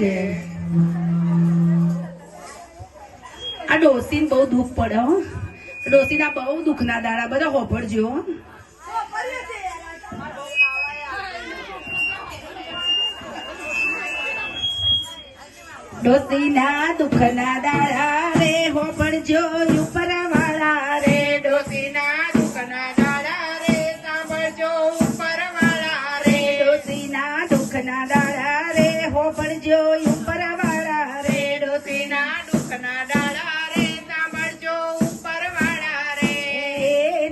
છે. આ ડોસીને બહુ દુઃખ પડે હો. ડોસીના બહુ દુઃખના દાડા બધા હોભળજો. ડોસીના દુઃખના દાડા રે હોભળજો ઉપરવાળા રે. ડોસીના દુઃખના દાડા રે સાંભળજો ઉપરવાળા રે. ડોસીના દુઃખના દાડા રે હોભળજો ઉપરવાળા રે. ડોસીના દુઃખના દાડા રે સાંભળજો ઉપરવાળા રે.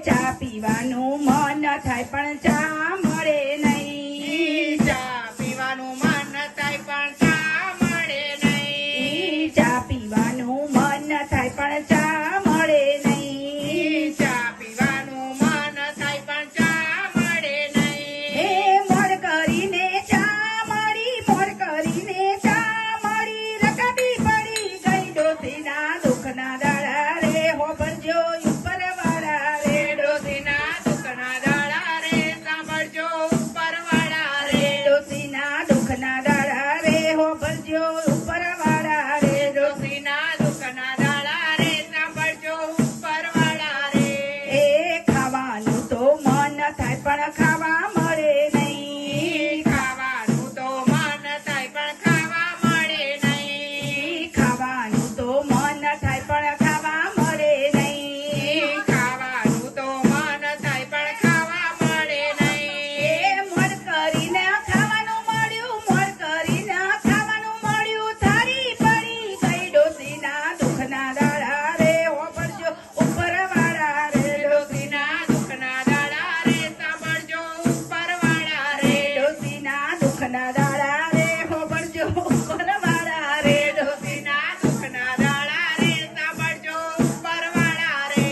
ચા પીવાનું મન થાય પણ ચા મળે નહીં. ચા પીવાનું મન થાય પણ ચા મળે નહીં. ચા પીવાનું મન થાય પણ ચા મળે નહીં. ચા પીવાનું મન થાય પણ ચા મળે નહીં. મોડ કરીને ચા મળી, મોડ કરીને ચા મળી, રકાબી પડી ગઈ ડોસીના દુઃખના દાડા રે હોભળજો ઉપરવાળા રે. ડોસીના દુઃખના દાડા રે સાંભળજો ઉપરવાળા રે. ડોસીના દુઃખના દાડા રે હોભળજો ઉપરવાળા રે. ડોસીના દુઃખના દાડા રે સાંભળજો ઉપરવાળા રે. ખાવાનું તો મન થાય પણ ખાવા મળે નહીં. ખાવાનું તો મન થાય પણ ખાવા મળે નહીં. ખાવાનું તો મન થાય પણ ખાવા મળે નહીં. ખાવાનું તો મન થાય પણ ખાવા મળે નહીં. મોડ કરીને ખાવાનું મળ્યું, મોડ કરીને ખાવાનું મળ્યું, થાળી પડી ગઈ ડોસીના દુઃખના દાડા રે હોભળજો ઉપરવાળા રે. ડોસીના દુઃખના દાડા રે સાંભળજો ઉપરવાળા રે. ડોસીના દુઃખના દાડા રે હોભળજો ઉપરવાળા રે. ડોસીના દુઃખના દાડા રે સાંભળજો ઉપરવાળા રે.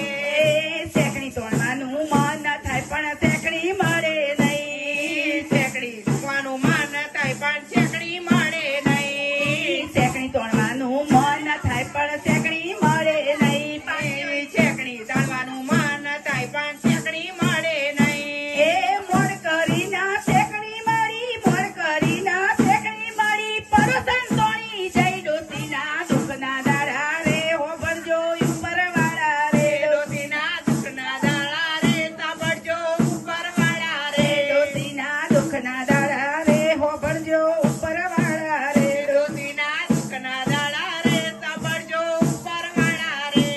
શેકણી તોડવાનું મન થાય પણ શેકણી મળે નહીં. શેકડી મૂકવાનું મન થાય પણ શેકડી મળે નહીં. શેકણી તોડવાનું મન થાય પણ શેકણી મળે નહીં. શેકડી તળવાનું મન થાય પણ શેકડી મળે નહીં. મોડ કરીને શેકણી મળી, મોડ કરીને શેકડી મળી, પરોસન તોડી જઈ ડોસીના દુઃખના દાડા રે હોભળજો ઉપરવાળા રે. ડોસીના દુઃખના દાડા રે સાંભળજો ઉપરવાળા રે. ડોસીના દુઃખના દાડા રે હોભળજો ઉપરવાળા રે. ડોસીના દુઃખના દાડા રે સાંભળજો ઉપરવાળા રે.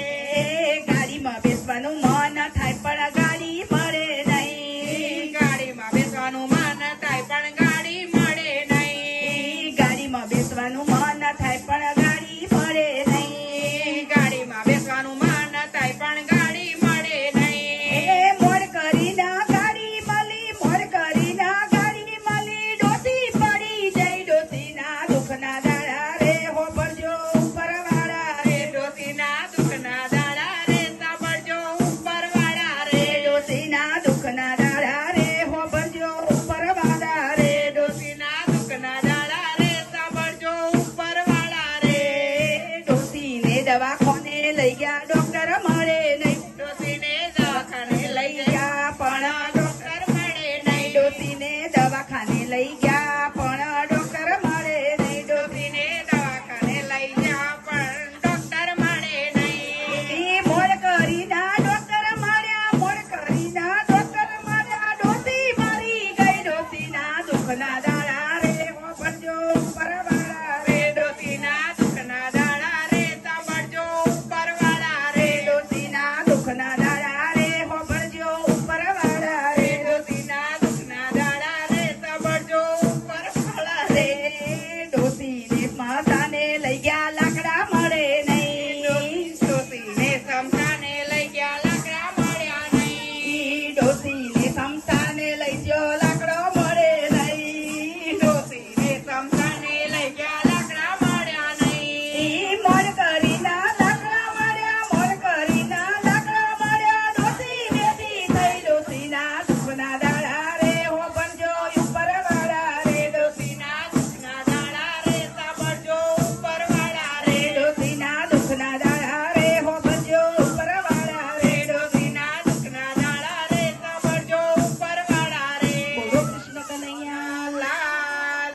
ગાડીમાં બેસવાનું મન થાય પણ ગાડી મળે નહીં. ગાડીમાં બેસવાનું મન થાય પણ ગાડી મળે નહીં. ગાડીમાં બેસવાનું મન થાય પણ ગાડી મળે નહીં. ગાડીમાં બેસવાનું મન થાય પણ ગાડી મળે નહીં. મોડ કરીને ગાડી મળી, મોડ કરીને ગાડી મળી, ડોસી પડી જઈ ડોસીના દુઃખના દાડા રે હોભળજો ઉપરવાળા રે. ડોસીના દુઃખના દાડા રે સાંભળજો ઉપરવાળા રે. ડોસીના દુઃખના દાડા રે હોભળજો ઉપરવાળા રે. ડોસીના દુઃખના દાડા રે સાંભળજો ઉપરવાળા રે. ડોસીને દવાખાને લઈ ગયા ડોક્ટર મળે નહીં. ડોસીને દવાખાને લઈ ગયા પણ ડોક્ટર મળે નહીં. ડોસીને દવાખાને લઈ ગયા પણ ડોક્ટર મળે નહીં. ડોસીને દવાખાને લઈ ગયા પણ ડોક્ટર મળે નહીં. મોડ કરીને ડોક્ટર મળ્યા, મોડ કરીને ડોક્ટર મળ્યા, ડોસી મરી ગઈ ડોસીના દુઃખના દાડા રે હોભળજો ઉપરવાળા